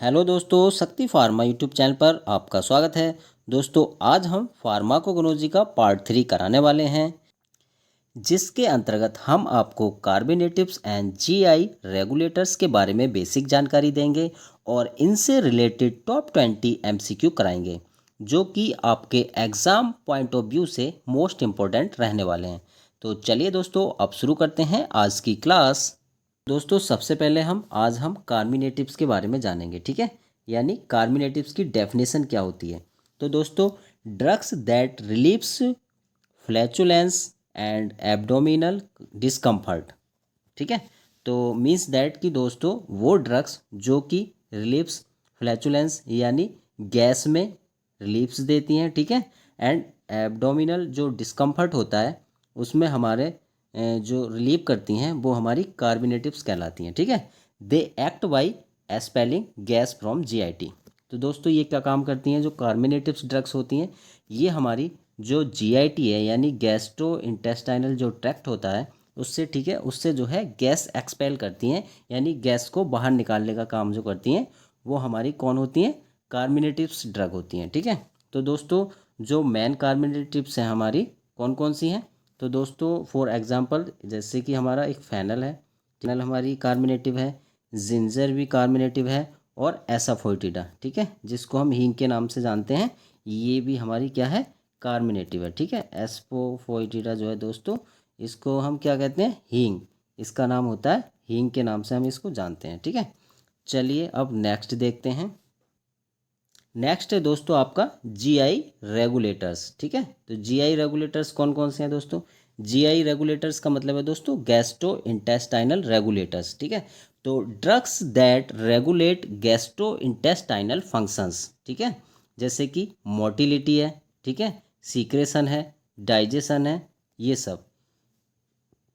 Hello दोस्तों, शक्ति pharma YouTube channel पर आपका स्वागत है। दोस्तों, आज हम फार्माकोगनोलॉजी का पार्ट 3 कराने वाले हैं, जिसके अंतर्गत हम आपको कार्बोनेटिव्स एंड जीआई रेगुलेटर्स के बारे में बेसिक जानकारी देंगे और इनसे रिलेटेड टॉप 20 एमसीक्यू कराएंगे, जो कि आपके एग्ज़ाम पॉइंट ऑफ व्यू से मोस्ट इम्पोर्टेंट रहने वाले हैं। तो चलिए दोस्तों, अब शुरू करते हैं आज की क्लास। दोस्तों, सबसे पहले आज हम कार्मिनेटिव्स के बारे में जानेंगे, ठीक है। यानी कार्मिनेटिव्स की डेफिनेशन क्या होती है। तो दोस्तों, drugs that relieves flatulence and abdominal discomfort, ठीक है। तो मीन्स दैट कि दोस्तों, वो ड्रग्स जो कि रिलीव्स फ्लैचुलेंस यानी गैस में रिलीव्स देती हैं, ठीक है। एंड एब्डोमिनल जो डिस्कम्फर्ट होता है उसमें हमारे जो रिलीव करती हैं वो हमारी कार्बोनेटिव्स कहलाती हैं, ठीक है। They act by expelling gas from GIT. तो दोस्तों, ये क्या काम करती हैं? जो कार्बोनेटिव्स ड्रग्स होती हैं, ये हमारी जो जीआईटी है यानी गैस्ट्रो इंटेस्टाइनल जो ट्रैक्ट होता है उससे, ठीक है, उससे जो है गैस एक्सपेल करती हैं, यानी गैस को बाहर निकालने का काम जो करती हैं वो हमारी कौन होती हैं? कार्बोनेटिव्स ड्रग होती हैं, ठीक है। तो दोस्तों, जो मेन कार्बोनेटिव्स हैं हमारी कौन कौन सी हैं? तो दोस्तों, फॉर एग्जांपल जैसे कि हमारा एक फेनल है, फेनल हमारी कार्बोनेटिव है, जिंजर भी कार्बोनेटिव है, और एसाफोइटिडा, ठीक है, जिसको हम हींग के नाम से जानते हैं, ये भी हमारी क्या है? कार्बोनेटिव है, ठीक है। एस्पोफोइटिडा जो है दोस्तों, इसको हम क्या कहते हैं? हींग। इसका नाम होता है हींग के नाम से हम इसको जानते हैं, ठीक है। चलिए अब नेक्स्ट देखते हैं। नेक्स्ट है दोस्तों आपका जीआई रेगुलेटर्स, ठीक है। तो जीआई रेगुलेटर्स कौन कौन से हैं दोस्तों? जीआई रेगुलेटर्स का मतलब है दोस्तों गैस्ट्रो इंटेस्टाइनल रेगुलेटर्स, ठीक है। तो drugs that regulate gastro intestinal functions, ठीक है, जैसे कि मोटिलिटी है, ठीक है, सीक्रेशन है, डाइजेशन है, ये सब।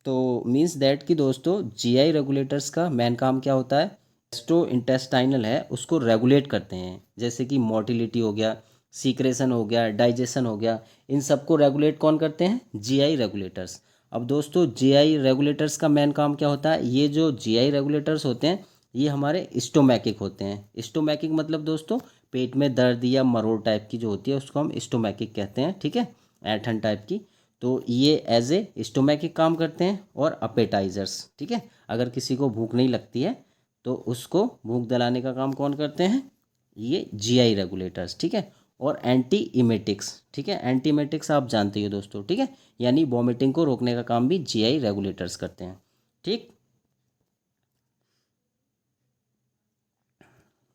तो मीन्स दैट कि दोस्तों, जीआई रेगुलेटर्स का मेन काम क्या होता है? गैस्ट्रो इंटेस्टाइनल है उसको रेगुलेट करते हैं, जैसे कि मोटिलिटी हो गया, सीक्रेशन हो गया, डाइजेशन हो गया, इन सबको रेगुलेट कौन करते हैं? GI regulators. अब दोस्तों, जीआई रेगुलेटर्स का मेन काम क्या होता है? ये जो जीआई रेगुलेटर्स होते हैं ये हमारे स्टोमैकिक होते हैं। स्टोमैकिक मतलब दोस्तों पेट में दर्द या मरोड़ टाइप की जो होती है उसको हम स्टोमैकिक कहते हैं, ठीक है, ऐंठन टाइप की। तो ये एज ए स्टोमैकिक काम करते हैं। और अपेटाइजर्स, ठीक है, अगर किसी को भूख नहीं लगती है तो उसको भूख दिलाने का काम कौन करते हैं? ये जीआई रेगुलेटर्स, ठीक है। और एंटी इमेटिक्स, ठीक है, एंटी इमेटिक्स आप जानते हो दोस्तों, ठीक है, यानी वॉमिटिंग को रोकने का काम भी जीआई रेगुलेटर्स करते हैं, ठीक।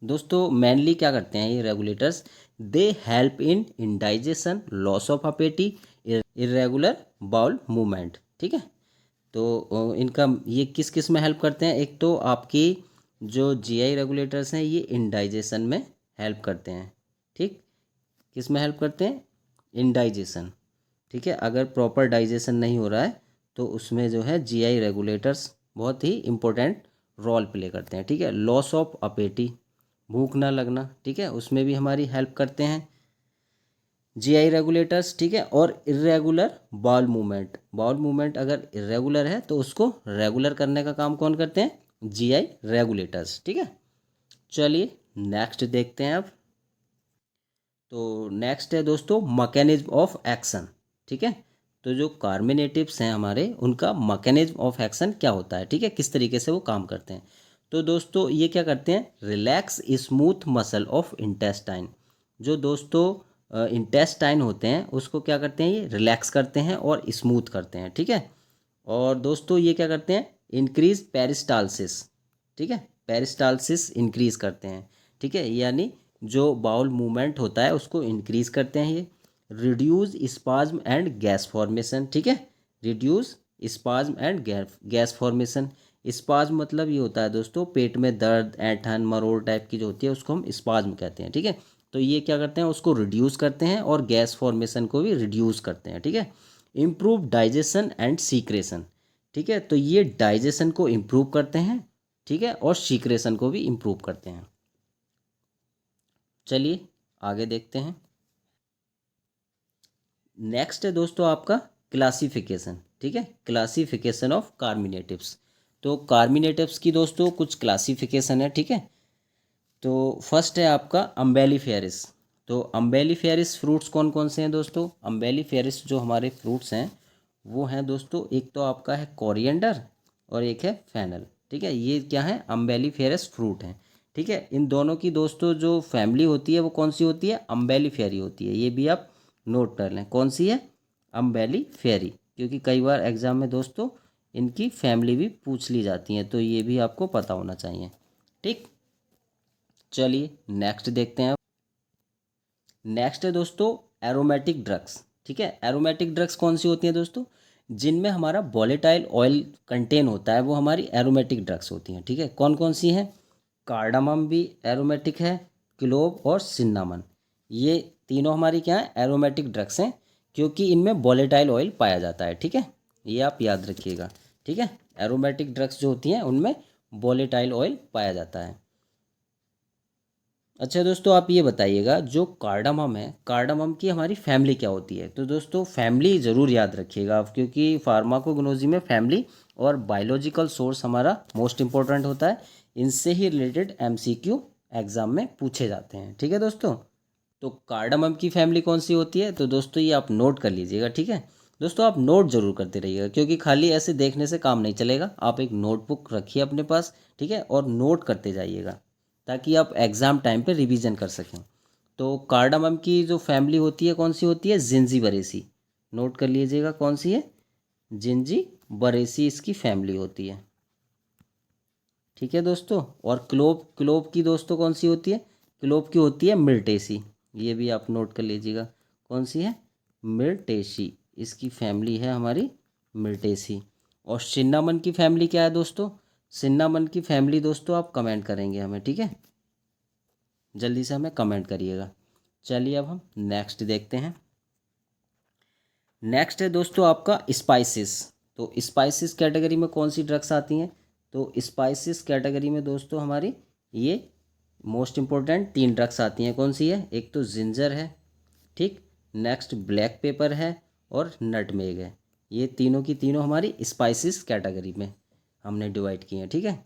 दोस्तों, मेनली क्या करते हैं ये regulators? They help in indigestion, loss of appetite, irregular bowel movement, ठीक है। तो इनका ये किस किस में हेल्प करते हैं? एक तो आपकी जो जीआई रेगुलेटर्स हैं ये इंडाइजेशन में हेल्प करते हैं, ठीक। किस में हेल्प करते हैं? इंडाइजेशन, ठीक है। अगर प्रॉपर डाइजेशन नहीं हो रहा है तो उसमें जो है जीआई रेगुलेटर्स बहुत ही इम्पोर्टेंट रोल प्ले करते हैं, ठीक है। लॉस ऑफ अपेटी, भूख ना लगना, ठीक है, उसमें भी हमारी हेल्प करते हैं जीआई रेगुलेटर्स, ठीक है। और irregular bowel movement, bowel movement अगर इरेगुलर है तो उसको रेगुलर करने का काम कौन करते हैं? जीआई रेगुलेटर्स, ठीक है। चलिए नेक्स्ट देखते हैं अब। तो नेक्स्ट है दोस्तों मैकेनिज्म ऑफ एक्शन, ठीक है। तो जो कार्मिनेटिव्स हैं हमारे उनका मैकेनिज्म ऑफ एक्शन क्या होता है, ठीक है, किस तरीके से वो काम करते हैं। तो दोस्तों, ये क्या करते हैं? Relax smooth muscle of intestine. जो दोस्तों इंटेस्टाइन होते हैं उसको क्या करते हैं? ये रिलैक्स करते हैं और स्मूथ करते हैं, ठीक है। और दोस्तों, ये क्या करते हैं? इंक्रीज पेरिस्टालसिस, ठीक है, पेरिस्टालसिस इंक्रीज करते हैं, ठीक है, यानी जो बाउल मूवमेंट होता है उसको इंक्रीज करते हैं ये। Reduce spasm and gas formation, ठीक है, reduce spasm and gas formation. Spasm मतलब ये होता है दोस्तों पेट में दर्द, ऐंठन, मरोड़ टाइप की जो होती है उसको हम स्पाज्म कहते हैं, ठीक है। तो ये क्या करते हैं? उसको रिड्यूस करते हैं और गैस फॉर्मेशन को भी रिड्यूस करते हैं, ठीक है। इम्प्रूव डाइजेशन एंड सीक्रेशन, ठीक है, तो ये डाइजेशन को इम्प्रूव करते हैं, ठीक है, और सीक्रेशन को भी इम्प्रूव करते हैं। चलिए आगे देखते हैं। नेक्स्ट है दोस्तों आपका क्लासिफिकेशन, ठीक है, क्लासिफिकेशन ऑफ कार्मिनेटिव्स। तो कार्मिनेटिव्स की दोस्तों कुछ क्लासिफिकेशन है, ठीक है। तो फर्स्ट है आपका अम्बेलिफेरस। तो अम्बेलिफेरस फ्रूट्स कौन कौन से हैं दोस्तों? अम्बेलिफेरस जो हमारे फ्रूट्स हैं वो हैं दोस्तों, एक तो आपका है कोरिएंडर और एक है फेनल। ठीक है, ये क्या है? अम्बेलिफेरस फ्रूट हैं। ठीक है, इन दोनों की दोस्तों जो फैमिली होती है वो कौन सी होती है? अम्बेलिफेरी होती है। ये भी आप नोट कर लें, कौन सी है? अम्बेलिफेरी। क्योंकि कई बार एग्जाम में दोस्तों इनकी फैमिली भी पूछ ली जाती है, तो ये भी आपको पता होना चाहिए। ठीक, चलिए नेक्स्ट देखते हैं। नेक्स्ट है दोस्तों एरोमेटिक ड्रग्स। ठीक है, एरोमेटिक ड्रग्स कौन सी होती हैं दोस्तों? जिनमें हमारा वोलेटाइल ऑयल कंटेन होता है वो हमारी एरोमेटिक ड्रग्स होती हैं। ठीक है, कौन कौन सी हैं? कार्डामम भी एरोमेटिक है, क्लोव और सिन्नामन। ये तीनों हमारी क्या है? एरोमेटिक ड्रग्स हैं, क्योंकि इनमें वोलेटाइल ऑयल पाया जाता है। ठीक है, ये आप याद रखिएगा। ठीक है, एरोमेटिक ड्रग्स जो होती हैं उनमें वोलेटाइल ऑयल पाया जाता है। अच्छा दोस्तों, आप ये बताइएगा जो कार्डामम है, कार्डामम की हमारी फैमिली क्या होती है? तो दोस्तों फैमिली ज़रूर याद रखिएगा आप, क्योंकि फार्माकोग्नोजी में फैमिली और बायोलॉजिकल सोर्स हमारा मोस्ट इंपॉर्टेंट होता है। इनसे ही रिलेटेड एमसीक्यू एग्जाम में पूछे जाते हैं। ठीक है दोस्तों, तो कार्डामम की फैमिली कौन सी होती है? तो दोस्तों ये आप नोट कर लीजिएगा। ठीक है दोस्तों, आप नोट जरूर करते रहिएगा, क्योंकि खाली ऐसे देखने से काम नहीं चलेगा। आप एक नोटबुक रखिए अपने पास, ठीक है, और नोट करते जाइएगा ताकि आप एग्ज़ाम टाइम पे रिवीजन कर सकें। तो कार्डामम की जो फैमिली होती है कौन सी होती है? जिंजीबरेसी। नोट कर लीजिएगा कौन सी है? जिंजीबरेसी इसकी फैमिली होती है। ठीक है दोस्तों, और क्लोव, क्लोव की दोस्तों कौन सी होती है? क्लोव की होती है मिर्टेसी। ये भी आप नोट कर लीजिएगा, कौन सी है? मिर्टेसी, इसकी फैमिली है हमारी मिर्टेसी। और सिन्नामन की फैमिली क्या है दोस्तों? सिन्नामन की फैमिली दोस्तों आप कमेंट करेंगे हमें। ठीक है, जल्दी से हमें कमेंट करिएगा। चलिए अब हम नेक्स्ट देखते हैं। नेक्स्ट है दोस्तों आपका स्पाइसेस। तो स्पाइसेस कैटेगरी में कौन सी ड्रग्स आती हैं? तो स्पाइसेस कैटेगरी में दोस्तों हमारी ये मोस्ट इम्पोर्टेंट 3 ड्रग्स आती हैं। कौन सी है? एक तो जिंजर है, ठीक, नेक्स्ट ब्लैक पेपर है और नटमेग है। ये तीनों की तीनों हमारी स्पाइसेस कैटेगरी में हमने डिवाइड की हैं। ठीक है,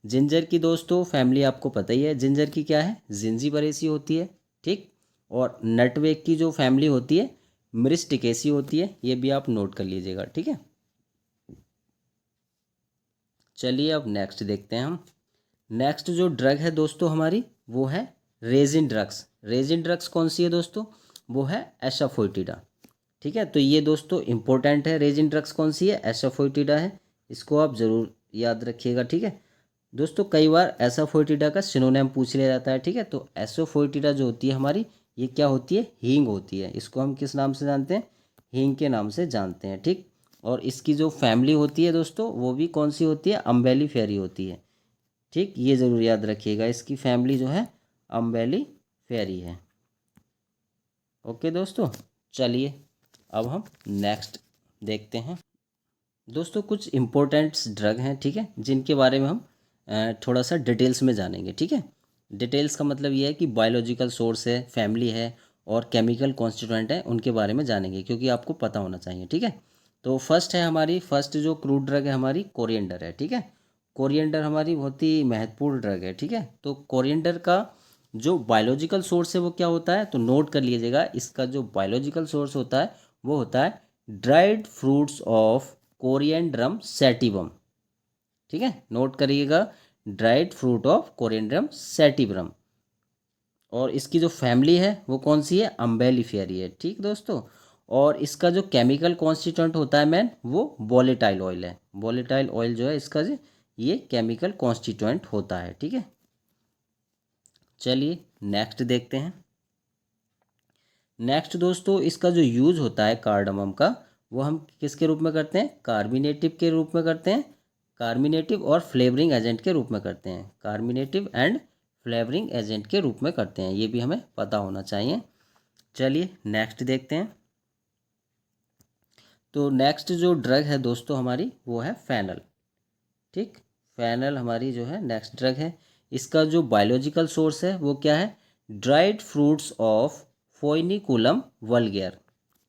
जिंजर की दोस्तों फैमिली आपको पता ही है, जिंजर की क्या है? जिंजीबरेसी होती है। ठीक, और नटवेग की जो फैमिली होती है मिरिस्टिकेसी होती है। ये भी आप नोट कर लीजिएगा। ठीक है, चलिए अब नेक्स्ट देखते हैं हम। नेक्स्ट जो ड्रग है दोस्तों हमारी वो है रेजिन ड्रग्स। रेजिन ड्रग्स कौन सी है दोस्तों? वो है एसाफोइटिडा। ठीक है, तो ये दोस्तों इंपॉर्टेंट है। रेजिन ड्रग्स कौन सी है? एसाफोइटिडा है। इसको आप ज़रूर याद रखिएगा। ठीक है दोस्तों, कई बार एसाफोइटिडा का सिनोनिम पूछ लिया जाता है। ठीक है, तो एसाफोइटिडा जो होती है हमारी, ये क्या होती है? हींग होती है। इसको हम किस नाम से जानते हैं? हींग के नाम से जानते हैं। ठीक, और इसकी जो फैमिली होती है दोस्तों वो भी कौन सी होती है? अम्बेलिफेरी होती है। ठीक, ये ज़रूर याद रखिएगा, इसकी फैमिली जो है अम्बेलिफेरी है। ओके दोस्तों, चलिए अब हम नेक्स्ट देखते हैं। दोस्तों कुछ इम्पोर्टेंट्स ड्रग हैं, ठीक है, जिनके बारे में हम थोड़ा सा डिटेल्स में जानेंगे। ठीक है, डिटेल्स का मतलब ये है कि बायोलॉजिकल सोर्स है, फैमिली है और केमिकल कॉन्स्टिट्यूएंट है, उनके बारे में जानेंगे, क्योंकि आपको पता होना चाहिए। ठीक है, तो फर्स्ट है हमारी, फर्स्ट जो क्रूड ड्रग है हमारी कोरिएंडर है। ठीक है, कोरिएंडर हमारी बहुत ही महत्वपूर्ण ड्रग है। ठीक है, तो कोरिएंडर का जो बायोलॉजिकल सोर्स है वो क्या होता है? तो नोट कर लीजिएगा, इसका जो बायोलॉजिकल सोर्स होता है वो होता है dried fruits of coriandrum sativum. ठीक है, नोट करिएगा, dried fruit of coriandrum sativum. और इसकी जो फैमिली है वो कौन सी है? अम्बेलिफेरी है। ठीक दोस्तों, और इसका जो केमिकल कॉन्स्टिट्यूएंट होता है मैन, वो वोलेटाइल ऑयल है। वोलेटाइल ऑयल जो है इसका जो ये केमिकल कॉन्स्टिट्यूएंट होता है। ठीक है, चलिए नेक्स्ट देखते हैं। नेक्स्ट दोस्तों इसका जो यूज होता है कार्डामम का, वो हम किसके रूप में करते हैं? कार्मिनेटिव के रूप में करते हैं। कार्मिनेटिव और फ्लेवरिंग एजेंट के रूप में करते हैं। कार्मिनेटिव एंड फ्लेवरिंग एजेंट के रूप में करते हैं, ये भी हमें पता होना चाहिए। चलिए नेक्स्ट देखते हैं। तो नेक्स्ट जो ड्रग है दोस्तों हमारी वो है फेनल। ठीक, फेनल हमारी जो है नेक्स्ट ड्रग है। इसका जो बायोलॉजिकल सोर्स है वो क्या है? ड्राइड फ्रूट्स ऑफ फोइनिकुलम वल्गेर,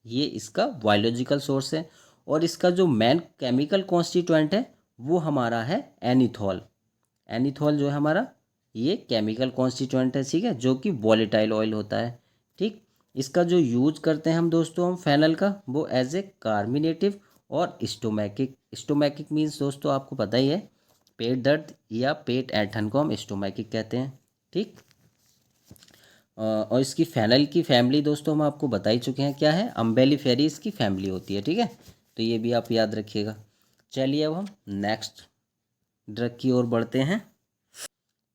ये इसका बायोलॉजिकल सोर्स है। और इसका जो मेन केमिकल कॉन्स्टिट्यूएंट है वो हमारा है एनिथॉल। एनिथॉल जो है हमारा ये केमिकल कॉन्स्टिट्यूएंट है, ठीक है, जो कि वॉलेटाइल ऑयल होता है। ठीक, इसका जो यूज करते हैं हम दोस्तों हम फेनल का, वो एज ए कार्मिनेटिव और स्टोमैकिक। स्टोमैकिक मीन्स दोस्तों आपको पता ही है, पेट दर्द या पेट ऐंठन को हम स्टोमैकिक कहते हैं। ठीक, और इसकी फेनल की फैमिली दोस्तों हम आपको बता ही चुके हैं क्या है, अम्बेलिफेरी इसकी फैमिली होती है। ठीक है, तो ये भी आप याद रखिएगा। चलिए अब हम नेक्स्ट ड्रग की ओर बढ़ते हैं।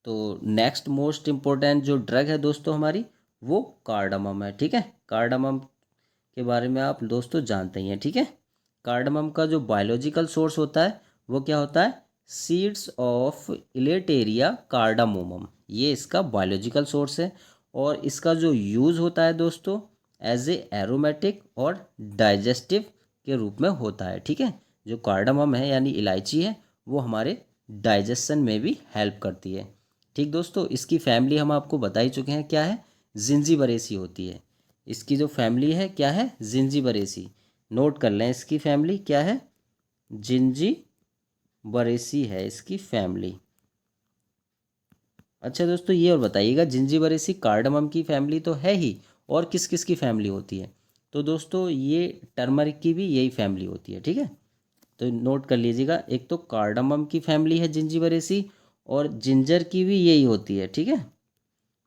तो नेक्स्ट मोस्ट इम्पोर्टेंट जो ड्रग है दोस्तों हमारी, वो कार्डामम है। ठीक है, कार्डामम के बारे में आप दोस्तों जानते ही हैं। ठीक है, कार्डामम का जो बायोलॉजिकल सोर्स होता है वो क्या होता है, सीड्स ऑफ इलेटेरिया कार्डामोमम, ये इसका बायोलॉजिकल सोर्स है। और इसका जो यूज़ होता है दोस्तों एज ए एरोमेटिक और डाइजेस्टिव के रूप में होता है। ठीक है, जो कार्डामम है यानी इलायची है, वो हमारे डाइजेशन में भी हेल्प करती है। ठीक दोस्तों, इसकी फैमिली हम आपको बता ही चुके हैं क्या है, जिंजीबरेसी होती है। इसकी जो फैमिली है क्या है, जिंजीबरेसी। नोट कर लें, इसकी फैमिली क्या है, जिंजीबरेसी है इसकी फैमिली। अच्छा दोस्तों, ये और बताइएगा, जिंजीबरेसी कार्डमम की फैमिली तो है ही, और किस किस की फैमिली होती है? तो दोस्तों ये टर्मरिक की भी यही फैमिली होती है। ठीक है, तो नोट कर लीजिएगा, एक तो कार्डमम की फैमिली है जिंजीबरेसी, और जिंजर की भी यही होती है। ठीक है,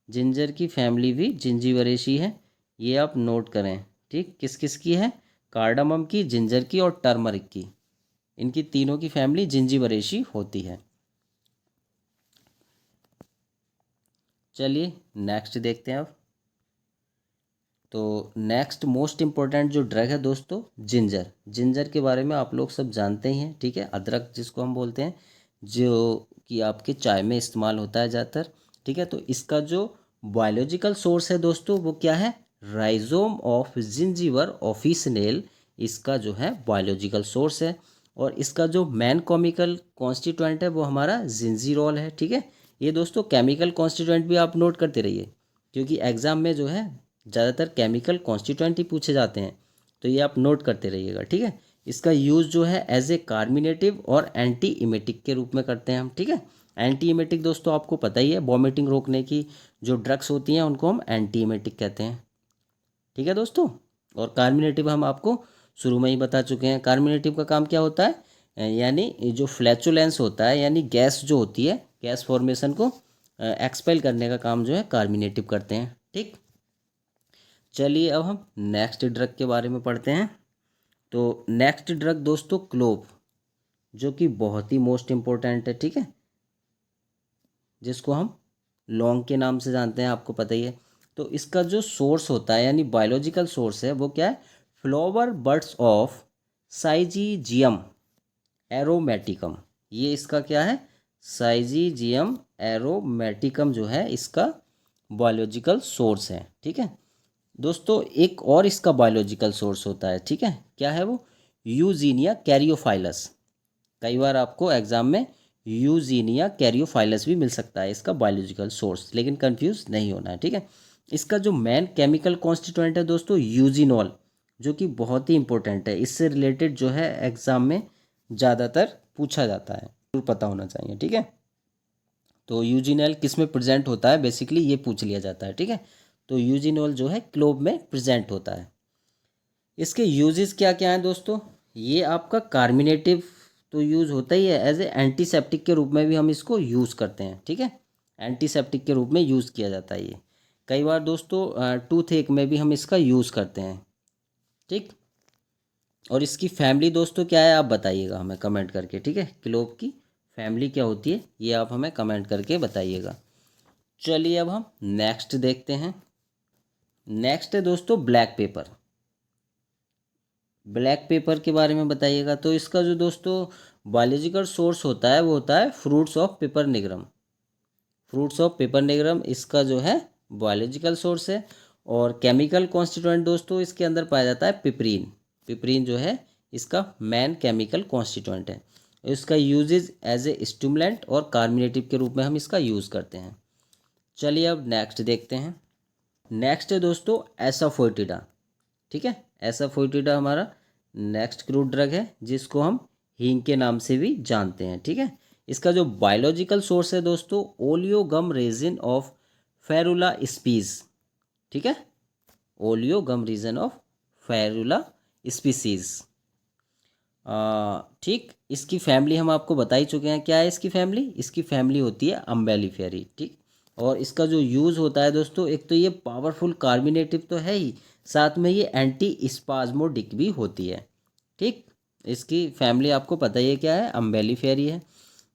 जिंजर की फैमिली भी जिंजीबरेसी है, ये आप नोट करें। ठीक, किस किस की है, कार्डामम की, जिंजर की और टर्मरिक की, इनकी तीनों की फैमिली जिंजीबरेसी होती है। चलिए नेक्स्ट देखते हैं अब। तो नेक्स्ट मोस्ट इम्पोर्टेंट जो ड्रग है दोस्तों, जिंजर। जिंजर के बारे में आप लोग सब जानते ही हैं। ठीक है, अदरक जिसको हम बोलते हैं, जो कि आपके चाय में इस्तेमाल होता है ज़्यादातर। ठीक है, तो इसका जो बायोलॉजिकल सोर्स है दोस्तों वो क्या है, राइजोम ऑफ जिंजीवर ऑफिसनेल, इसका जो है बायोलॉजिकल सोर्स है। और इसका जो मेन केमिकल कॉन्स्टिट्यूएंट है वो हमारा जिंजीरोल है। ठीक है, ये दोस्तों केमिकल कॉन्स्टिट्यूएंट भी आप नोट करते रहिए, क्योंकि एग्जाम में जो है ज़्यादातर केमिकल कॉन्स्टिट्यूएंट ही पूछे जाते हैं, तो ये आप नोट करते रहिएगा। ठीक है, इसका यूज़ जो है एज ए कार्मिनेटिव और एंटी इमेटिक के रूप में करते हैं हम। ठीक है, एंटी इमेटिक दोस्तों आपको पता ही है, वॉमिटिंग रोकने की जो ड्रग्स होती हैं उनको हम एंटी इमेटिक कहते हैं। ठीक है दोस्तों, और कार्मिनेटिव हम आपको शुरू में ही बता चुके हैं। कार्मिनेटिव का काम क्या होता है, यानी जो फ्लैचुलेंस होता है, यानी गैस जो होती है, गैस फॉर्मेशन को एक्सपेल करने का काम जो है कार्मिनेटिव करते हैं। ठीक, चलिए अब हम नेक्स्ट ड्रग के बारे में पढ़ते हैं। तो नेक्स्ट ड्रग दोस्तों क्लोव, जो कि बहुत ही मोस्ट इम्पोर्टेंट है। ठीक है, जिसको हम लौंग के नाम से जानते हैं, आपको पता ही है। तो इसका जो सोर्स होता है यानी बायोलॉजिकल सोर्स है वो क्या है, फ्लावर बड्स ऑफ साइजीजियम एरोमेटिकम, ये इसका क्या है, साइजीजियम एरोमेटिकम जो है इसका बायोलॉजिकल सोर्स है। ठीक है दोस्तों, एक और इसका बायोलॉजिकल सोर्स होता है। ठीक है, क्या है वो, यूजीनिया कैरियोफाइलस। कई बार आपको एग्जाम में यूजीनिया कैरियोफाइलस भी मिल सकता है इसका बायोलॉजिकल सोर्स, लेकिन कंफ्यूज नहीं होना है। ठीक है, इसका जो मेन केमिकल कॉन्स्टिट्यूएंट है दोस्तों यूजिनॉल, जो कि बहुत ही इंपॉर्टेंट है, इससे रिलेटेड जो है एग्जाम में ज़्यादातर पूछा जाता है, जरूर पता होना चाहिए। ठीक है, तो यूजिनॉल किस में प्रेजेंट होता है, बेसिकली ये पूछ लिया जाता है। ठीक है, तो यूजिनॉल जो है क्लोव में प्रेजेंट होता है। इसके यूजेस क्या क्या हैं दोस्तों, ये आपका कार्मिनेटिव तो यूज़ होता ही है, एज ए एंटीसेप्टिक के रूप में भी हम इसको यूज़ करते हैं। ठीक है, एंटीसेप्टिक के रूप में यूज़ किया जाता है ये। कई बार दोस्तों टूथ एक में भी हम इसका यूज़ करते हैं। ठीक, और इसकी फैमिली दोस्तों क्या है आप बताइएगा हमें कमेंट करके। ठीक है, क्लोव की फैमिली क्या होती है ये आप हमें कमेंट करके बताइएगा। चलिए अब हम नेक्स्ट देखते हैं। नेक्स्ट है दोस्तों ब्लैक पेपर। ब्लैक पेपर के बारे में बताइएगा। तो इसका जो दोस्तों बायोलॉजिकल सोर्स होता है वो होता है fruits of paper nigrum. Fruits of paper nigrum इसका जो है बायोलॉजिकल सोर्स है। और केमिकल कॉन्स्टिट्यूएंट दोस्तों इसके अंदर पाया जाता है पिपरीन। पिपरीन जो है इसका मेन केमिकल कॉन्स्टिट्यूएंट है। इसका यूजेज एज ए स्टिमुलेंट और कार्मिनेटिव के रूप में हम इसका यूज़ करते हैं। चलिए अब नेक्स्ट देखते हैं। नेक्स्ट है दोस्तों एसाफोइटिडा। ठीक है, एसाफोइटिडा हमारा नेक्स्ट क्रूड ड्रग है, जिसको हम हींग के नाम से भी जानते हैं। ठीक है, इसका जो बायोलॉजिकल सोर्स है दोस्तों, oleogum resin of ferula species, ठीक है, oleogum resin of ferula species. ठीक, इसकी फैमिली हम आपको बता ही चुके हैं, क्या है इसकी फैमिली, इसकी फैमिली होती है अम्बेलिफेरी। ठीक, और इसका जो यूज़ होता है दोस्तों, एक तो ये पावरफुल कार्बिनेटिव तो है ही, साथ में ये एंटी स्पाज्मोडिक भी होती है। ठीक, इसकी फैमिली आपको पता ही है क्या है, अम्बेलिफेरी है।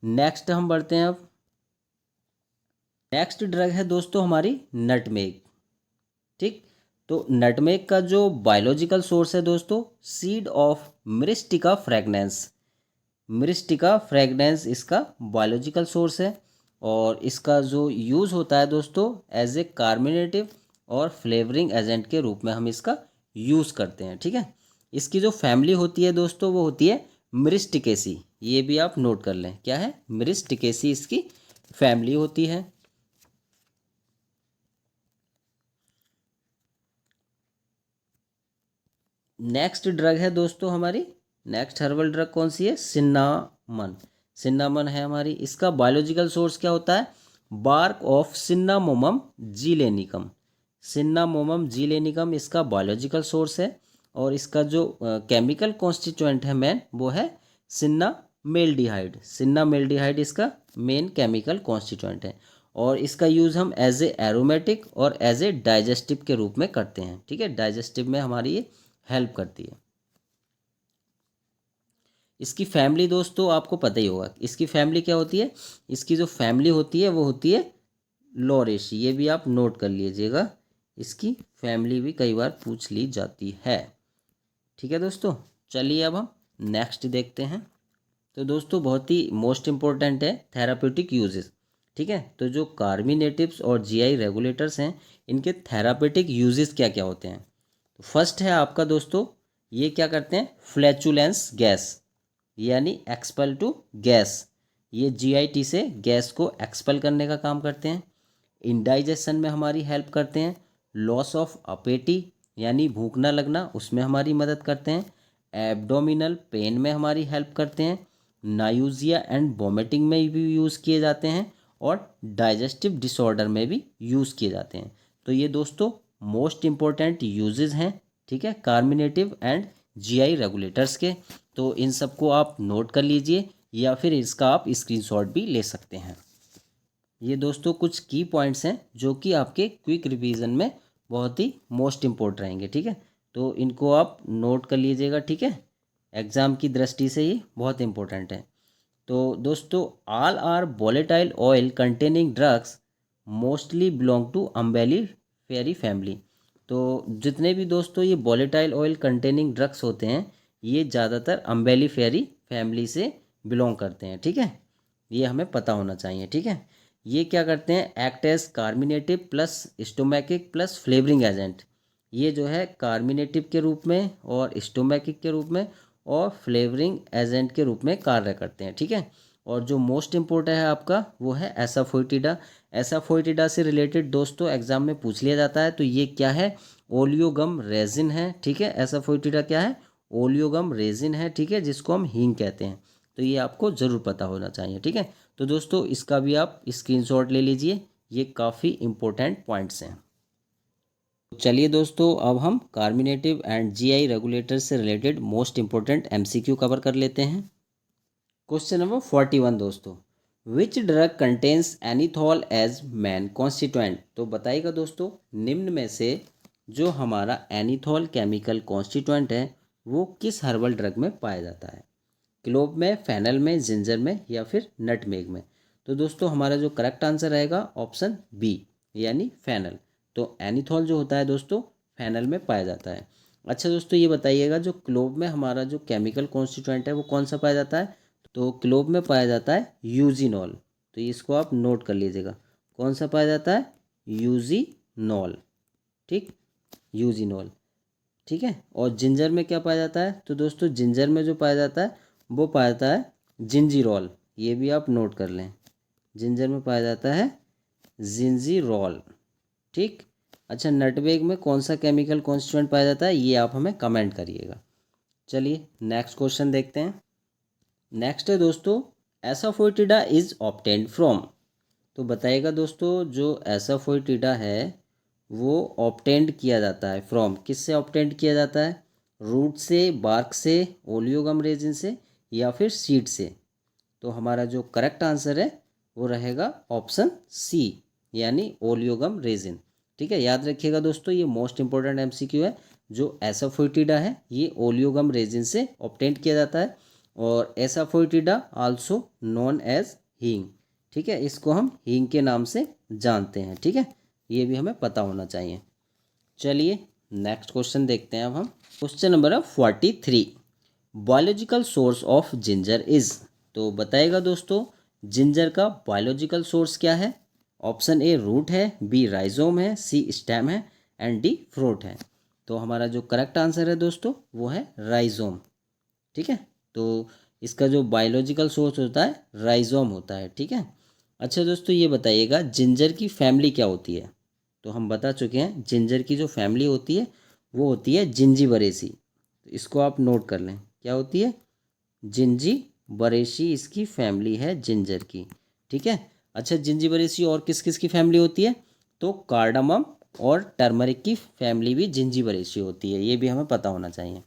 नेक्स्ट हम बढ़ते हैं अब। नेक्स्ट ड्रग है दोस्तों हमारी नटमेग। ठीक, तो नटमेग का जो बायोलॉजिकल सोर्स है दोस्तों, seed of Myristica fragrance, Myristica fragrance इसका बायोलॉजिकल सोर्स है। और इसका जो यूज़ होता है दोस्तों, एज ए कार्मिनेटिव और फ्लेवरिंग एजेंट के रूप में हम इसका यूज़ करते हैं। ठीक है, इसकी जो फैमिली होती है दोस्तों, वो होती है मिरिस्टिकेसी। ये भी आप नोट कर लें, क्या है, मिरिस्टिकेसी इसकी फैमिली होती है। नेक्स्ट ड्रग है दोस्तों हमारी, नेक्स्ट हर्बल ड्रग कौन सी है, सिन्नामन। सिन्नामन है हमारी। इसका बायोलॉजिकल सोर्स क्या होता है, बार्क ऑफ सिन्नामोमम जीलेनिकम। सिन्नामोमम जीलेनिकम इसका बायोलॉजिकल सोर्स है। और इसका जो केमिकल कॉन्स्टिट्यूएंट है मेन, वो है सिन्नामेल्डिहाइड। सिन्नामेल्डिहाइड इसका मेन केमिकल कॉन्स्टिट्यूएंट है। और इसका यूज़ हम एज ए एरोमेटिक और एज ए डाइजेस्टिव के रूप में करते हैं। ठीक है, डाइजेस्टिव में हमारी ये हेल्प करती है। इसकी फैमिली दोस्तों आपको पता ही होगा, इसकी फैमिली क्या होती है, इसकी जो फैमिली होती है वो होती है लोरेशी। ये भी आप नोट कर लीजिएगा, इसकी फैमिली भी कई बार पूछ ली जाती है। ठीक है दोस्तों, चलिए अब हम नेक्स्ट देखते हैं। तो दोस्तों बहुत ही मोस्ट इम्पोर्टेंट है थेरापेटिक यूजेस। ठीक है, तो जो कार्बिनेटिव्स और जीआई रेगुलेटर्स हैं, इनके थेरापेटिक यूजेस क्या क्या होते हैं। तो फर्स्ट है आपका दोस्तों, ये क्या करते हैं, फ्लैचुलेंस गैस यानी एक्सपेल टू गैस, ये जीआईटी से गैस को एक्सपेल करने का काम करते हैं। इंडाइजेशन में हमारी हेल्प करते हैं। लॉस ऑफ अपेटी यानी भूख ना लगना, उसमें हमारी मदद करते हैं। एब्डोमिनल पेन में हमारी हेल्प करते हैं। नायूजिया एंड वोमिटिंग में भी यूज़ किए जाते हैं। और डाइजेस्टिव डिसऑर्डर में भी यूज़ किए जाते हैं। तो ये दोस्तों मोस्ट इम्पोर्टेंट यूजेस हैं, ठीक है, कार्मिनेटिव एंड जीआई रेगुलेटर्स के। तो इन सबको आप नोट कर लीजिए, या फिर इसका आप स्क्रीनशॉट भी ले सकते हैं। ये दोस्तों कुछ की पॉइंट्स हैं जो कि आपके क्विक रिवीजन में बहुत ही मोस्ट इम्पोर्टेंट रहेंगे। ठीक है, तो इनको आप नोट कर लीजिएगा। ठीक है, एग्ज़ाम की दृष्टि से ये बहुत इंपॉर्टेंट है। तो दोस्तों all are volatile oil containing drugs mostly belong to umbelliferae family. तो जितने भी दोस्तों ये वोलेटाइल ऑयल कंटेनिंग ड्रग्स होते हैं, ये ज़्यादातर अम्बेलिफेरी फैमिली से बिलोंग करते हैं। ठीक है, ये हमें पता होना चाहिए। ठीक है, ये क्या करते हैं, act as carminative plus stomachic plus flavouring agent. ये जो है कार्मिनेटिव के रूप में और स्टोमैकिक के रूप में और फ्लेवरिंग एजेंट के रूप में कार्य करते हैं। ठीक है, और जो मोस्ट इम्पोर्टेंट है आपका, वो है एसाफोइटिडा। एसाफोइटिडा से रिलेटेड दोस्तों एग्जाम में पूछ लिया जाता है। तो ये क्या है, ओलियोगम रेजिन है। ठीक है, एसाफोइटिडा क्या है, ओलियोगम रेजिन है। ठीक है, जिसको हम हींग कहते हैं। तो ये आपको ज़रूर पता होना चाहिए। ठीक है, तो दोस्तों इसका भी आप स्क्रीनशॉट ले लीजिए, ये काफ़ी इम्पोर्टेंट पॉइंट्स हैं। चलिए दोस्तों अब हम कार्मिनेटिव एंड जीआई रेगुलेटर से related most important MCQ cover कर लेते हैं। क्वेश्चन नंबर 41 दोस्तों, which drug contains anethole as main constituent. तो बताइएगा दोस्तों, निम्न में से जो हमारा एनीथॉल केमिकल कॉन्स्टिट्यूएंट है, वो किस हर्बल ड्रग में पाया जाता है, क्लोव में, फेनल में, जिंजर में, या फिर नटमेग में। तो दोस्तों हमारा जो करेक्ट आंसर रहेगा ऑप्शन बी, यानी फेनल। तो एनीथॉल जो होता है दोस्तों, फेनल में पाया जाता है। अच्छा दोस्तों ये बताइएगा, जो क्लोव में हमारा जो केमिकल कॉन्स्टिट्यूएंट है वो कौन सा पाया जाता है। तो क्लोव में पाया जाता है यूजीनॉल। तो इसको आप नोट कर लीजिएगा, कौन सा पाया जाता है, यूजीनॉल। ठीक, यूजीनॉल। ठीक है, और जिंजर में क्या पाया जाता है, तो दोस्तों जिंजर में जो पाया जाता है वो पाया जाता है जिंजीरोल। ये भी आप नोट कर लें, जिंजर में पाया जाता है जिंजीरोल। ठीक, अच्छा नटमेग में कौन सा केमिकल कॉन्स्टिट्यूएंट पाया जाता है, ये आप हमें कमेंट करिएगा। चलिए नेक्स्ट क्वेश्चन देखते हैं। नेक्स्ट है दोस्तों, एसाफोइटिडा इज ऑब्टेन्ड फ्रॉम। तो बताइएगा दोस्तों, जो एसाफोइटिडा है वो ऑब्टेन्ड किया जाता है फ्रॉम, किससे ऑब्टेन्ड किया जाता है? रूट से, बार्क से, ओलियोगम रेजिन से, या फिर सीड से। तो हमारा जो करेक्ट आंसर है वो रहेगा ऑप्शन सी, यानी ओलियोगम रेजिन। ठीक है, याद रखिएगा दोस्तों, ये मोस्ट इंपॉर्टेंट एमसीक्यू है। जो एसाफोइटिडा है ये ओलियोगम रेजिन से ऑब्टेन किया जाता है, और एसाफोइटिडा आल्सो नोन एज हींग। ठीक है, इसको हम हींग के नाम से जानते हैं। ठीक है, ये भी हमें पता होना चाहिए। चलिए नेक्स्ट क्वेश्चन देखते हैं अब हम। क्वेश्चन नंबर है 43। Biological source of ginger is. तो बताइएगा दोस्तों, जिंजर का बायोलॉजिकल सोर्स क्या है? ऑप्शन ए रूट है, बी राइजोम है, सी स्टेम है, एंड डी फ्रूट है। तो हमारा जो करेक्ट आंसर है दोस्तों वो है राइजोम। ठीक है, तो इसका जो बायोलॉजिकल सोर्स होता है राइजोम होता है। ठीक है, अच्छा दोस्तों ये बताइएगा, जिंजर की फैमिली क्या होती है? तो हम बता चुके हैं, जिंजर की जो फैमिली होती है वो होती है जिंजीबरेसी। तो इसको आप नोट कर लें, क्या होती है? जिंजीबरेसी इसकी फैमिली है जिंजर की। ठीक है, अच्छा जिंजीबरेसी और किस किस की फैमिली होती है? तो कार्डामम और टर्मरिक की फैमिली भी जिंजीबरेसी होती है, ये भी हमें पता होना चाहिए।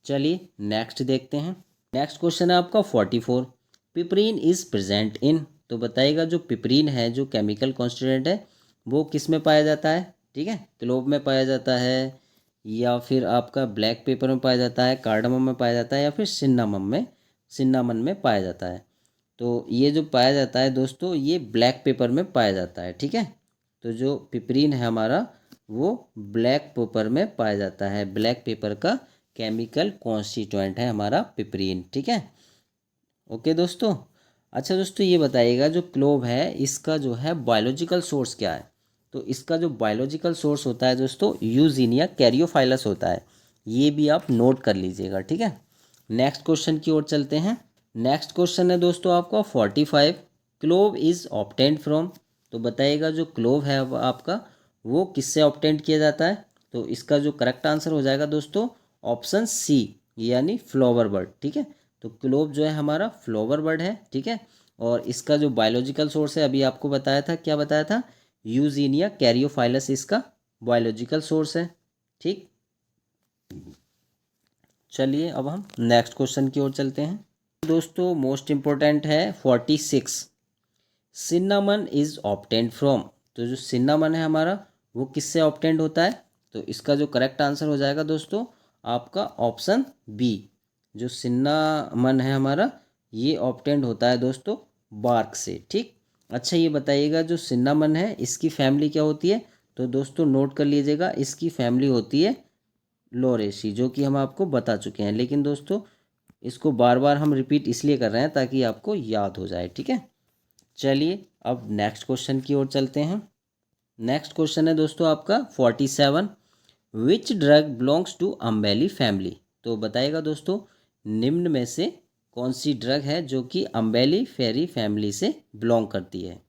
चलिए नेक्स्ट देखते हैं। नेक्स्ट क्वेश्चन है आपका 44। पिपरीन इज प्रेजेंट इन। तो बताइएगा, जो पिपरीन है जो केमिकल कॉन्स्टिट्यूएंट है वो किस में पाया जाता है? ठीक है, क्लोव में पाया जाता है, या फिर आपका ब्लैक पेपर में पाया जाता है, कार्डमम में पाया जाता है, या फिर सिन्नामन में पाया जाता है। तो ये जो पाया जाता है दोस्तों, ये ब्लैक पेपर में पाया जाता है। ठीक है, तो जो पिपरीन है हमारा वो ब्लैक पेपर में पाया जाता है। ब्लैक पेपर का केमिकल कॉन्स्टिट्यूएंट है हमारा पिपरीन। ठीक है, ओके दोस्तों। अच्छा दोस्तों ये बताइएगा, जो क्लोव है इसका जो है बायोलॉजिकल सोर्स क्या है? तो इसका जो बायोलॉजिकल सोर्स होता है दोस्तों यूजीनिया कैरियोफाइलस होता है। ये भी आप नोट कर लीजिएगा। ठीक है, नेक्स्ट क्वेश्चन की ओर चलते हैं। नेक्स्ट क्वेश्चन है दोस्तों आपका 45। Clove is obtained from. तो बताइएगा, जो क्लोव है आपका वो किससे ऑब्टेन्ड किया जाता है? तो इसका जो करेक्ट आंसर हो जाएगा दोस्तों ऑप्शन सी, यानी फ्लावर बर्ड। ठीक है, तो क्लोव जो है हमारा फ्लावर बर्ड है। ठीक है, और इसका जो बायोलॉजिकल सोर्स है अभी आपको बताया था, क्या बताया था? यूजीनिया कैरियोफाइलस इसका बायोलॉजिकल सोर्स है। ठीक, चलिए अब हम नेक्स्ट क्वेश्चन की ओर चलते हैं। दोस्तों मोस्ट इम्पोर्टेंट है 46। सिन्नामन इज ऑब्टेन्ड फ्रॉम। तो जो सिन्नामन है हमारा वो किससे ऑब्टेन्ड होता है? तो इसका जो करेक्ट आंसर हो जाएगा दोस्तों आपका ऑप्शन बी। जो सिन्नामन है हमारा ये ऑब्टेन्ड होता है दोस्तों बार्क से। ठीक, अच्छा ये बताइएगा, जो सिन्नामन है इसकी फैमिली क्या होती है? तो दोस्तों नोट कर लीजिएगा, इसकी फैमिली होती है लोरेसी, जो कि हम आपको बता चुके हैं, लेकिन दोस्तों इसको बार बार हम रिपीट इसलिए कर रहे हैं ताकि आपको याद हो जाए। ठीक है, चलिए अब नेक्स्ट क्वेश्चन की ओर चलते हैं। नेक्स्ट क्वेश्चन है दोस्तों आपका 47। Which drug belongs to umbelli family. तो बताइएगा दोस्तों, निम्न में से कौन सी ड्रग है जो कि अम्बेली फेरी फैमिली से बिलोंग करती है?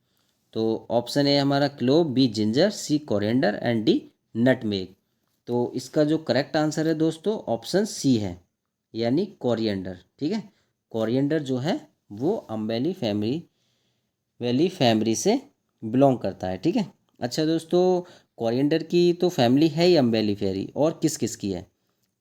तो ऑप्शन ए हमारा clove, B ginger, C coriander, and D nutmeg. तो इसका जो करेक्ट आंसर है दोस्तों ऑप्शन सी है, यानी कोरिएंडर। ठीक है, कोरिएंडर जो है वो अम्बेली फैमिली से बिलोंग करता है। ठीक है, अच्छा दोस्तों कोरिएंडर की तो फैमिली है ही अम्बेली फेरी, और किस किस की है?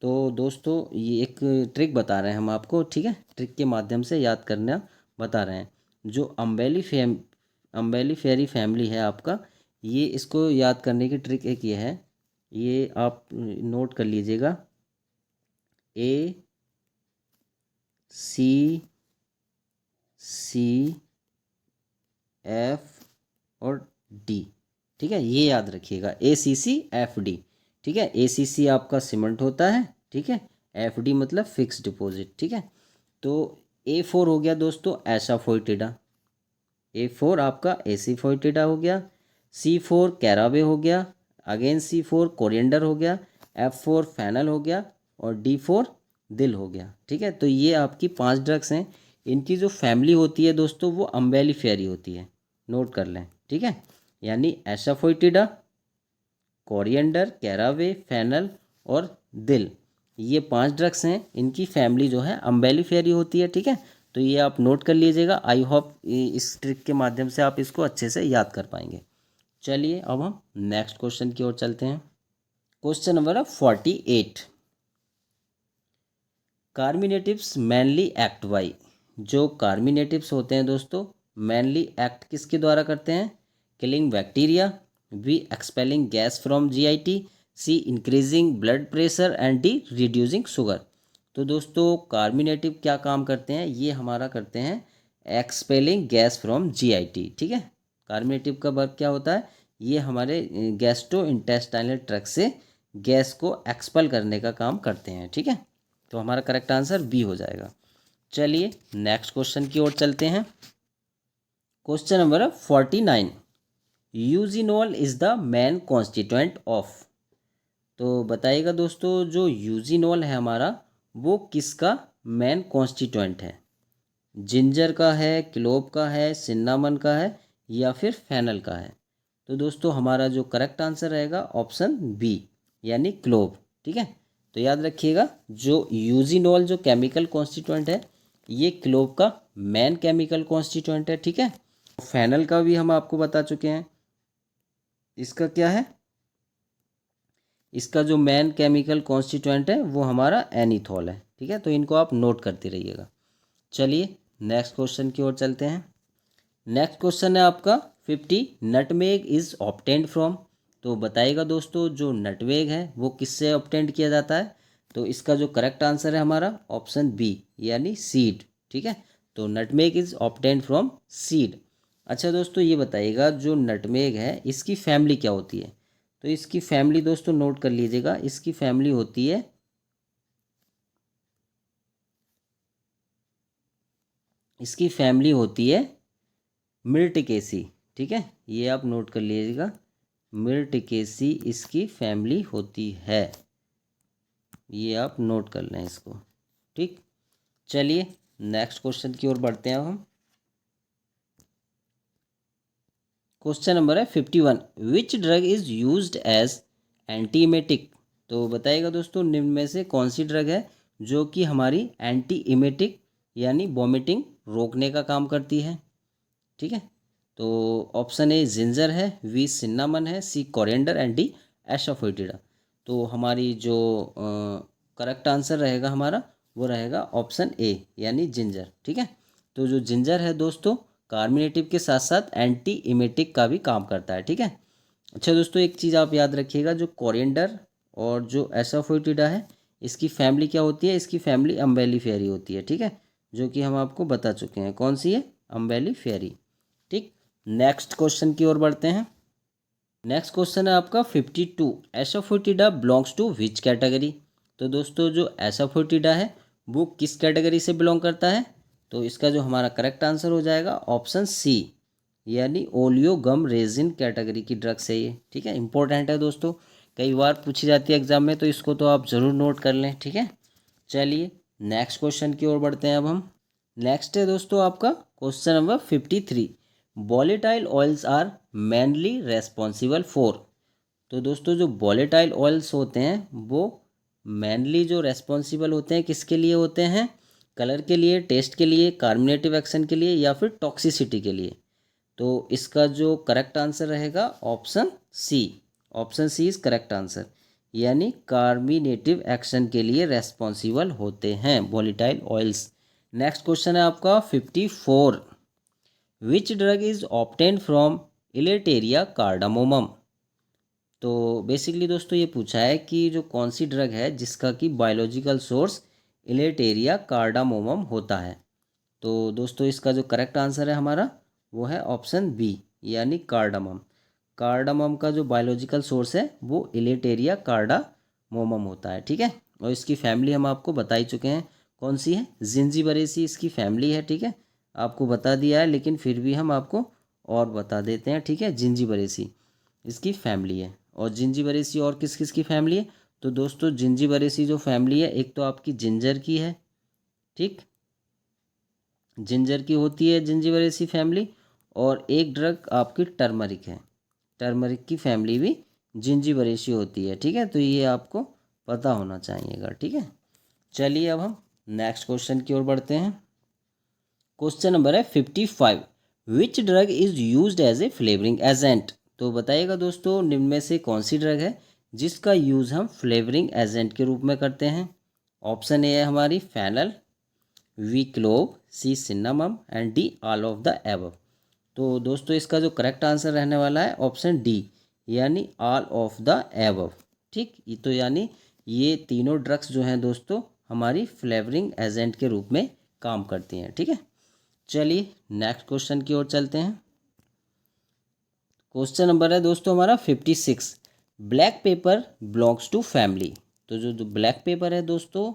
तो दोस्तों ये एक ट्रिक बता रहे हैं हम आपको। ठीक है, ट्रिक के माध्यम से याद करना बता रहे हैं। जो अम्बेली फेरी फैमिली है आपका, ये इसको याद करने की ट्रिक एक ये है, ये आप नोट कर लीजिएगा, ए सी सी एफ और डी। ठीक है, ये याद रखिएगा, ACCFD। ठीक है, ACC आपका सीमेंट होता है। ठीक है, FD मतलब फिक्स डिपॉजिट। ठीक है, तो A4 हो गया दोस्तों एसाफोइटिडा, A4 आपका एसीफोइटिडा हो गया, C4 कैरावे हो गया, अगेन C4 कोरिएंडर हो गया, F4 फैनल हो गया, और D4 दिल हो गया। ठीक है, तो ये आपकी 5 ड्रग्स हैं। इनकी जो फैमिली होती है दोस्तों वो अम्बेली फेरी होती है, नोट कर लें। ठीक है, यानी एसाफोइटिडा, कोरिएंडर, कैरावे, फैनल और दिल, ये 5 ड्रग्स हैं। इनकी फैमिली जो है अम्बेली फेरी होती है। ठीक है, तो ये आप नोट कर लीजिएगा। आई होप इस ट्रिक के माध्यम से आप इसको अच्छे से याद कर पाएंगे। चलिए अब हम नेक्स्ट क्वेश्चन की ओर चलते हैं। Question number 48, carminatives mainly act by. जो कार्मिनेटिव्स होते हैं दोस्तों, मैनली एक्ट किसके द्वारा करते हैं? Killing bacteria, B expelling gas from GIT, C increasing blood pressure and D reducing sugar. तो दोस्तों कार्मिनेटिव क्या काम करते हैं? ये हमारा करते हैं एक्सपेलिंग गैस फ्रॉम जीआईटी। ठीक है, कार्मिनेटिव का वर्क क्या होता है? ये हमारे गैस्ट्रो इंटेस्टाइनल ट्रैक्ट से गैस को एक्सपेल करने का काम करते हैं। ठीक है, तो हमारा करेक्ट आंसर बी हो जाएगा। चलिए नेक्स्ट क्वेश्चन की ओर चलते हैं। Question number 49, eugenol is the main constituent of. तो बताइएगा दोस्तों, जो यूजिनोल है हमारा, वो किसका मेन कॉन्स्टिट्यूएंट है? जिंजर का है, क्लोव का है, सिन्नामन का है, या फिर फेनल का है? तो दोस्तों हमारा जो करेक्ट आंसर रहेगा ऑप्शन बी, यानी क्लोव। ठीक है, तो याद रखिएगा, जो यूजिनोल जो केमिकल कॉन्स्टिट्यूएंट है, ये क्लोव का मेन केमिकल कॉन्स्टिट्यूएंट है। ठीक है, फेनल का भी हम आपको बता चुके हैं। इसका क्या है? इसका जो मेन केमिकल कॉन्स्टिट्यूएंट है वो हमारा एनीथॉल है। ठीक है, तो इनको आप नोट करते रहिएगा। चलिए नेक्स्ट क्वेश्चन की ओर चलते हैं। नेक्स्ट क्वेश्चन है आपका 50, नटमेग इज ऑब्टेन्ड फ्रॉम। तो बताइएगा दोस्तों, जो नटमेग है वो किससे ऑब्टेन्ड किया जाता है? तो इसका जो करेक्ट आंसर है हमारा ऑप्शन बी, यानी सीड। ठीक है, तो nutmeg is obtained from seed. अच्छा दोस्तों ये बताइएगा, जो नटमेग है इसकी फैमिली क्या होती है? तो इसकी फैमिली दोस्तों नोट कर लीजिएगा, इसकी फैमिली होती है मिर्टिकेसी। ठीक है, ये आप नोट कर लीजिएगा, मिर्टिकेसी इसकी फैमिली होती है। ये आप नोट कर लें इसको। ठीक, चलिए नेक्स्ट क्वेश्चन की ओर बढ़ते हैं अब हम। क्वेश्चन नंबर है 51, which drug is used as antiemetic. तो बताइएगा दोस्तों, निम्न में से कौन सी ड्रग है जो कि हमारी एंटी इमेटिक यानी वॉमिटिंग रोकने का काम करती है? ठीक है, तो ऑप्शन ए जिंजर है, बी सिन्नामन है, सी कोरिएंडर एंड डी एसाफोइटिडा। तो हमारी जो करेक्ट आंसर रहेगा हमारा, वो रहेगा ऑप्शन ए, यानी जिंजर। ठीक है, तो जो जिंजर है दोस्तों, कार्मिनेटिव के साथ साथ एंटी इमेटिक का भी काम करता है। ठीक है, अच्छा दोस्तों एक चीज़ आप याद रखिएगा, जो कोरिएंडर और जो एसाफोइटिडा है, इसकी फैमिली क्या होती है? इसकी फैमिली अम्बेलिफेरी होती है। ठीक है, जो कि हम आपको बता चुके हैं, कौन सी है? अम्बेलिफेरी। ठीक, नेक्स्ट क्वेश्चन की ओर बढ़ते हैं। नेक्स्ट क्वेश्चन है आपका 52, asafoetida belongs to which category. तो दोस्तों जो एसाफोइटिडा है वो किस कैटेगरी से बिलोंग करता है? तो इसका जो हमारा करेक्ट आंसर हो जाएगा ऑप्शन सी, यानी ओलियो गम रेजिन कैटेगरी की ड्रग्स है ये। ठीक है, इंपॉर्टेंट है दोस्तों, कई बार पूछी जाती है एग्जाम में, तो इसको तो आप ज़रूर नोट कर लें। ठीक है, चलिए नेक्स्ट क्वेश्चन की ओर बढ़ते हैं अब हम। नेक्स्ट है दोस्तों आपका question number 53, volatile oils are mainly responsible for. तो दोस्तों जो वॉलेटाइल ऑयल्स होते हैं वो मेनली जो रेस्पॉन्सिबल होते हैं किसके लिए होते हैं? कलर के लिए, टेस्ट के लिए, कार्बोनेटिव एक्शन के लिए, या फिर टॉक्सिसिटी के लिए? तो इसका जो करेक्ट आंसर रहेगा option C, option C is correct answer, यानी कार्बोनेटिव एक्शन के लिए रेस्पॉन्सिबल होते हैं वॉलेटाइल ऑयल्स। नेक्स्ट क्वेश्चन है आपका 54, which drug is obtained from Elettaria cardamomum. तो बेसिकली दोस्तों ये पूछा है कि जो कौन सी ड्रग है जिसका कि बायोलॉजिकल सोर्स इलेटेरिया कार्डामोमम होता है? तो दोस्तों इसका जो करेक्ट आंसर है हमारा, वो है ऑप्शन बी, यानी कार्डामम। कार्डामम का जो बायोलॉजिकल सोर्स है वो इलेटेरिया कार्डामोमम होता है। ठीक है, और इसकी फैमिली हम आपको बता ही चुके हैं, कौन सी है? जिंजीबरेसी इसकी फैमिली है। ठीक है, आपको बता दिया है, लेकिन फिर भी हम आपको और बता देते हैं। ठीक है, जिंजीबरेसी इसकी फैमिली है। और जिंजीबरेसी और किस किस की फैमिली है? तो दोस्तों जिंजीबरेसी जो फैमिली है, एक तो आपकी जिंजर की है। ठीक, जिंजर की होती है जिंजीबरेसी फैमिली, और एक ड्रग आपकी टर्मरिक है, टर्मरिक की फैमिली भी जिंजीबरेसी होती है। ठीक है, तो ये आपको पता होना चाहिएगा। ठीक है, चलिए अब हम नेक्स्ट क्वेश्चन की ओर बढ़ते हैं। क्वेश्चन नंबर है 55, which drug is used as a flavouring agent. तो बताइएगा दोस्तों निम्न में से कौन सी ड्रग है जिसका यूज़ हम फ्लेवरिंग एजेंट के रूप में करते हैं। ऑप्शन ए है हमारी fennel, B clove, C cinnamon and D all of the above. तो दोस्तों इसका जो करेक्ट आंसर रहने वाला है ऑप्शन डी, यानी ऑल ऑफ द एबव। ठीक, ये तो यानी ये तीनों ड्रग्स जो हैं दोस्तों हमारी फ्लेवरिंग एजेंट के रूप में काम करती हैं। ठीक है, चलिए नेक्स्ट क्वेश्चन की ओर चलते हैं। क्वेश्चन नंबर है दोस्तों हमारा 56, black pepper belongs to family. तो जो ब्लैक पेपर है दोस्तों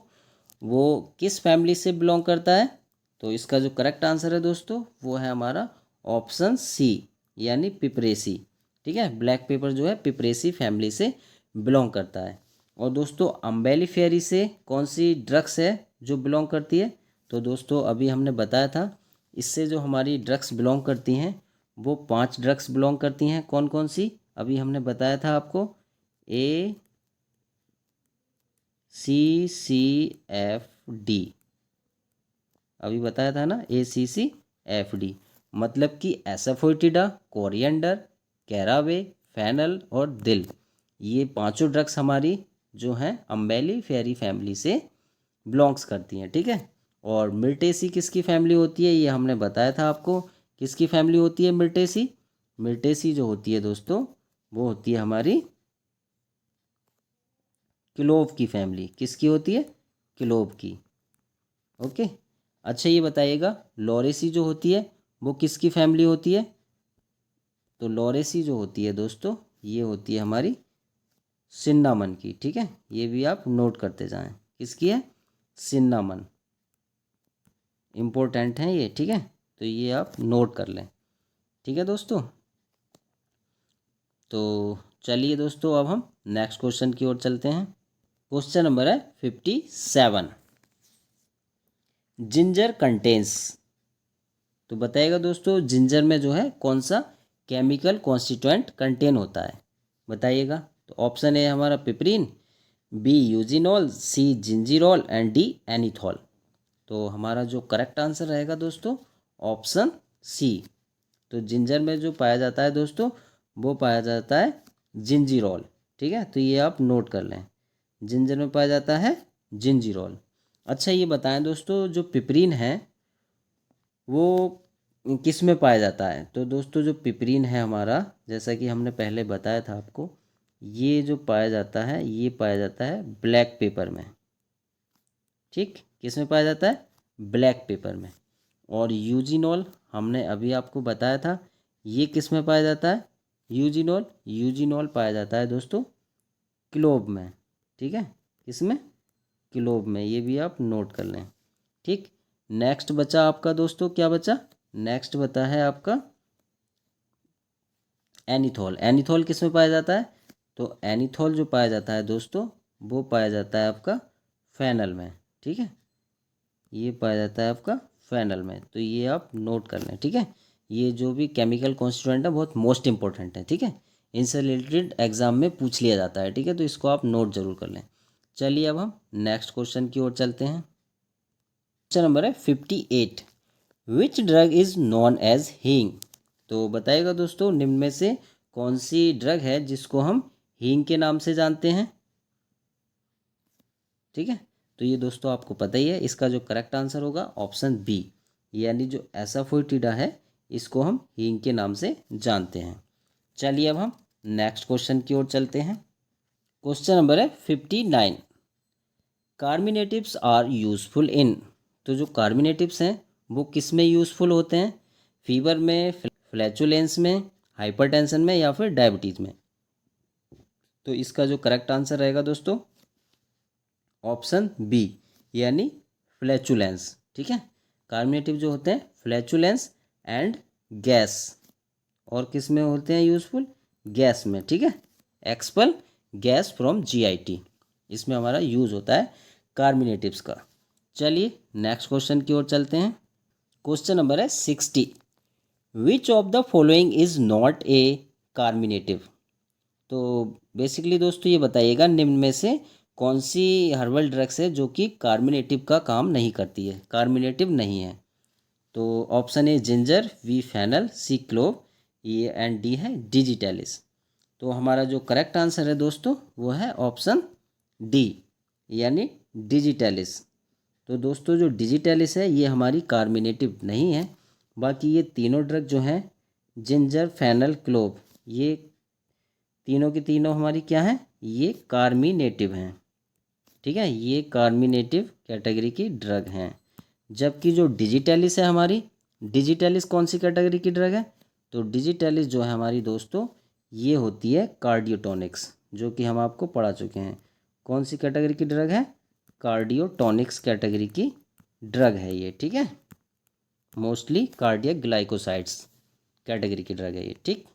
वो किस फैमिली से बिलोंग करता है। तो इसका जो करेक्ट आंसर है दोस्तों वो है हमारा ऑप्शन सी, यानी पिपरेसी। ठीक है, ब्लैक पेपर जो है पिपरेसी फैमिली से बिलोंग करता है। और दोस्तों अम्बेलिफेरी से कौन सी ड्रग्स है जो बिलोंग करती है। तो दोस्तों अभी हमने बताया था इससे जो हमारी ड्रग्स बिलोंग करती हैं वो 5 ड्रग्स बिलोंग करती हैं। कौन कौन सी अभी हमने बताया था आपको, ए CCFD, अभी बताया था ना ACCFD, मतलब कि एसाफोइटिडा, कोरिएंडर, कैरावे, फेनल और दिल, ये पांचों ड्रग्स हमारी जो हैं अम्बेलिफेरी फैमिली से बिलोंग्स करती हैं। ठीक है, और मिर्टेसी किसकी फैमिली होती है ये हमने बताया था आपको, किसकी फैमिली होती है मिर्टेसी। मिर्टेसी जो होती है दोस्तों वो होती है हमारी क्लोव की फैमिली। किसकी होती है, क्लोव की। ओके, अच्छा ये बताइएगा लॉरेसी जो होती है वो किसकी फैमिली होती है। तो लॉरेसी जो होती है दोस्तों ये होती है हमारी सिन्नामन की। ठीक है, ये भी आप नोट करते जाएं, किसकी है, सिन्नामन, इम्पोर्टेंट है ये। ठीक है, तो ये आप नोट कर लें। ठीक है दोस्तों, तो चलिए दोस्तों अब हम नेक्स्ट क्वेश्चन की ओर चलते हैं। क्वेश्चन नंबर है 57, जिंजर कंटेन्स। तो बताइएगा दोस्तों जिंजर में जो है कौन सा केमिकल कॉन्स्टिट्यूएंट कंटेन होता है, बताइएगा। तो ऑप्शन ए हमारा piperine, B eugenol, C gingerol and D anethole. तो हमारा जो करेक्ट आंसर रहेगा दोस्तों ऑप्शन सी। तो जिंजर में जो पाया जाता है दोस्तों वो पाया जाता है जिंजीरोल। ठीक है, तो ये आप नोट कर लें, जिंजर में पाया जाता है जिंजीरोल। अच्छा ये बताएं दोस्तों जो पिपरीन है वो किस में पाया जाता है। तो दोस्तों जो पिपरीन है हमारा, जैसा कि हमने पहले बताया था आपको, ये जो पाया जाता है ये पाया जाता है ब्लैक पेपर में। ठीक, किस में पाया जाता है, ब्लैक पेपर में। और यूजिनॉल हमने अभी आपको बताया था ये किस में पाया जाता है, यूजिनॉल, यूजिनॉल पाया जाता है दोस्तों क्लोव में। ठीक है, किसमें, क्लोव में, ये भी आप नोट कर लें। ठीक, नेक्स्ट बचा आपका दोस्तों, क्या बचा, नेक्स्ट बता है आपका एनीथॉल। एनीथॉल किस में पाया जाता है। तो एनीथॉल जो पाया जाता है दोस्तों वो पाया जाता है आपका फेनल में। ठीक है, ये पाया जाता है आपका फेनल में, तो ये आप नोट कर लें। ठीक है, ये जो भी केमिकल कॉन्स्टिट्यूएंट है बहुत मोस्ट इंपॉर्टेंट है। ठीक है, इनसे रिलेटेड एग्जाम में पूछ लिया जाता है। ठीक है, तो इसको आप नोट जरूर कर लें। चलिए अब हम नेक्स्ट क्वेश्चन की ओर चलते हैं। क्वेश्चन नंबर है 58, which drug is known as hing. तो बताइएगा दोस्तों निम्न में से कौन सी ड्रग है जिसको हम हींग के नाम से जानते हैं। ठीक है, तो ये दोस्तों आपको पता ही है, इसका जो करेक्ट आंसर होगा ऑप्शन बी, यानी जो एसाफोइटिडा है इसको हम हींग के नाम से जानते हैं। चलिए अब हम नेक्स्ट क्वेश्चन की ओर चलते हैं। क्वेश्चन नंबर है 59, कार्मिनेटिव्स आर यूजफुल इन। तो जो कार्मिनेटिव्स हैं वो किस में यूज़फुल होते हैं, फीवर में, फ्लैचुलेंस में, हाइपरटेंशन में या फिर डायबिटीज़ में। तो इसका जो करेक्ट आंसर रहेगा दोस्तों ऑप्शन बी, यानी फ्लैचुलेंस। ठीक है, कार्मिनेटिव जो होते हैं फ्लैचुलेंस एंड गैस, और किस में होते हैं यूजफुल, गैस में। ठीक है, एक्सपल गैस फ्रॉम GIT, इसमें हमारा यूज़ होता है कार्मिनेटिव्स का। चलिए नेक्स्ट क्वेश्चन की ओर चलते हैं। क्वेश्चन नंबर है 60, which of the following is not a carminative. तो बेसिकली दोस्तों ये बताइएगा निम्न में से कौन सी हर्बल ड्रग्स है जो कि कार्मिनेटिव का काम नहीं करती है, कार्मिनेटिव नहीं है। तो option A ginger, B fennel, C clove, ये एंड डी है डिजिटैलिस। तो हमारा जो करेक्ट आंसर है दोस्तों वो है ऑप्शन डी यानी डिजिटैलिस। तो दोस्तों जो डिजिटैलिस है ये हमारी कार्मिनेटिव नहीं है, बाकी ये तीनों ड्रग जो हैं जिंजर, फेनल, क्लोव, ये तीनों की तीनों हमारी क्या हैं, ये कार्मिनेटिव हैं। ठीक है, ये कार्मिनेटिव कैटेगरी की ड्रग हैं। जबकि जो डिजिटैलिस है हमारी, डिजिटैलिस कौन सी कैटेगरी की ड्रग है, तो डिजिटैलिस जो है हमारी दोस्तों ये होती है कार्डियोटॉनिक्स, जो कि हम आपको पढ़ा चुके हैं। कौन सी कैटेगरी की ड्रग है, कार्डियोटॉनिक्स कैटेगरी की ड्रग है ये। ठीक है, मोस्टली कार्डियक ग्लाइकोसाइड्स कैटेगरी की ड्रग है ये। ठीक।